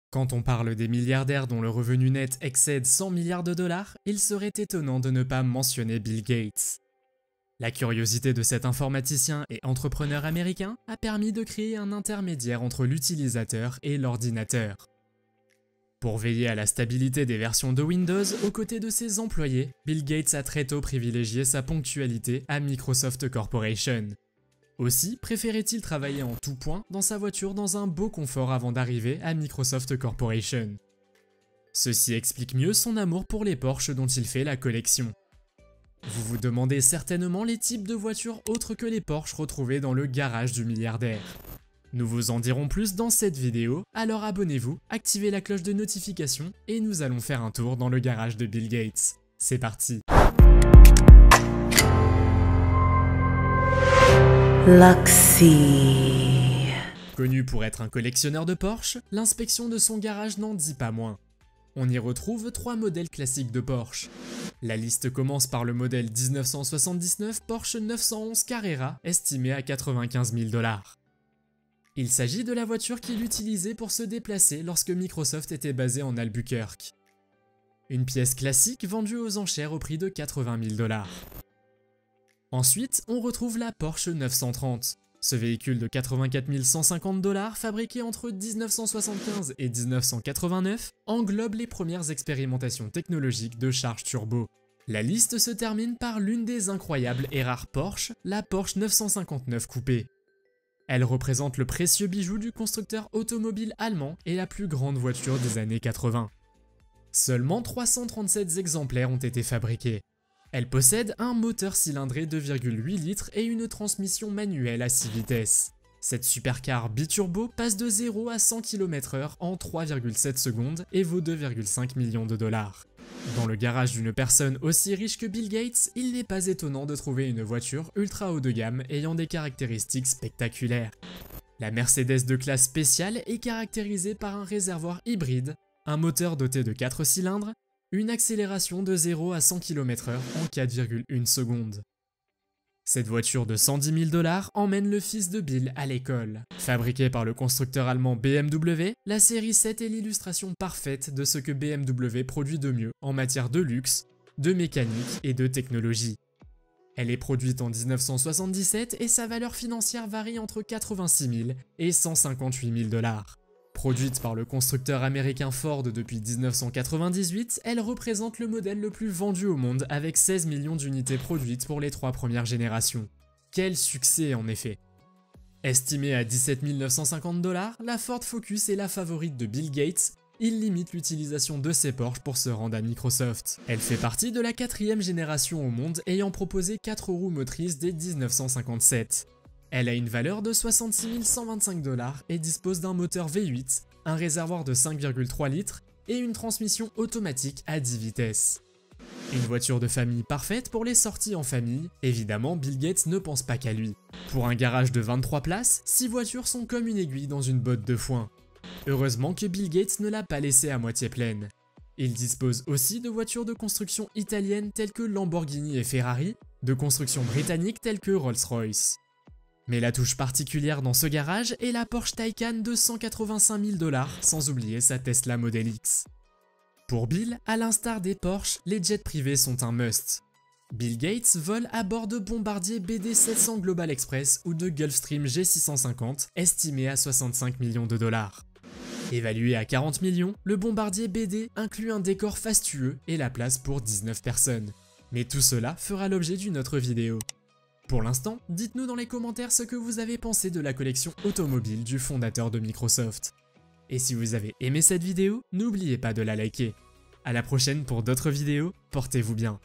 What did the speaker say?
Quand on parle des milliardaires dont le revenu net excède 100 milliards de dollars, il serait étonnant de ne pas mentionner Bill Gates. La curiosité de cet informaticien et entrepreneur américain a permis de créer un intermédiaire entre l'utilisateur et l'ordinateur. Pour veiller à la stabilité des versions de Windows aux côtés de ses employés, Bill Gates a très tôt privilégié sa ponctualité à Microsoft Corporation. Aussi, préférait-il travailler en tout point dans sa voiture dans un beau confort avant d'arriver à Microsoft Corporation. Ceci explique mieux son amour pour les Porsche dont il fait la collection. Vous vous demandez certainement les types de voitures autres que les Porsche retrouvés dans le garage du milliardaire. Nous vous en dirons plus dans cette vidéo, alors abonnez-vous, activez la cloche de notification et nous allons faire un tour dans le garage de Bill Gates. C'est parti! Luxy. Connu pour être un collectionneur de Porsche, l'inspection de son garage n'en dit pas moins. On y retrouve 3 modèles classiques de Porsche. La liste commence par le modèle 1979 Porsche 911 Carrera, estimé à 95 000 $. Il s'agit de la voiture qu'il utilisait pour se déplacer lorsque Microsoft était basé en Albuquerque. Une pièce classique vendue aux enchères au prix de 80 000 $. Ensuite, on retrouve la Porsche 930. Ce véhicule de 84 150 $, fabriqué entre 1975 et 1989, englobe les premières expérimentations technologiques de charge turbo. La liste se termine par l'une des incroyables et rares Porsche, la Porsche 959 coupée. Elle représente le précieux bijou du constructeur automobile allemand et la plus grande voiture des années 80. Seulement 337 exemplaires ont été fabriqués. Elle possède un moteur cylindré 2,8 litres et une transmission manuelle à 6 vitesses. Cette supercar biturbo passe de 0 à 100 km/h en 3,7 secondes et vaut 2,5 millions de $. Dans le garage d'une personne aussi riche que Bill Gates, il n'est pas étonnant de trouver une voiture ultra haut de gamme ayant des caractéristiques spectaculaires. La Mercedes de classe spéciale est caractérisée par un réservoir hybride, un moteur doté de 4 cylindres, une accélération de 0 à 100 km/h en 4,1 secondes. Cette voiture de 110 000 $ emmène le fils de Bill à l'école. Fabriquée par le constructeur allemand BMW, la série 7 est l'illustration parfaite de ce que BMW produit de mieux en matière de luxe, de mécanique et de technologie. Elle est produite en 1977 et sa valeur financière varie entre 86 000 et 158 000 $. Produite par le constructeur américain Ford depuis 1998, elle représente le modèle le plus vendu au monde avec 16 millions d'unités produites pour les 3 premières générations. Quel succès en effet! Estimée à 17 950 $, la Ford Focus est la favorite de Bill Gates. Il limite l'utilisation de ses Porsche pour se rendre à Microsoft. Elle fait partie de la 4e génération au monde ayant proposé 4 roues motrices dès 1957. Elle a une valeur de 66 125 $ et dispose d'un moteur V8, un réservoir de 5,3 litres et une transmission automatique à 10 vitesses. Une voiture de famille parfaite pour les sorties en famille, évidemment Bill Gates ne pense pas qu'à lui. Pour un garage de 23 places, 6 voitures sont comme une aiguille dans une botte de foin. Heureusement que Bill Gates ne l'a pas laissée à moitié pleine. Il dispose aussi de voitures de construction italienne telles que Lamborghini et Ferrari, de construction britannique telles que Rolls-Royce. Mais la touche particulière dans ce garage est la Porsche Taycan de 185 000 $, sans oublier sa Tesla Model X. Pour Bill, à l'instar des Porsche, les jets privés sont un must. Bill Gates vole à bord de Bombardier BD700 Global Express ou de Gulfstream G650, estimés à 65 millions de $. Évalué à 40 millions, le Bombardier BD inclut un décor fastueux et la place pour 19 personnes. Mais tout cela fera l'objet d'une autre vidéo. Pour l'instant, dites-nous dans les commentaires ce que vous avez pensé de la collection automobile du fondateur de Microsoft. Et si vous avez aimé cette vidéo, n'oubliez pas de la liker. À la prochaine pour d'autres vidéos, portez-vous bien.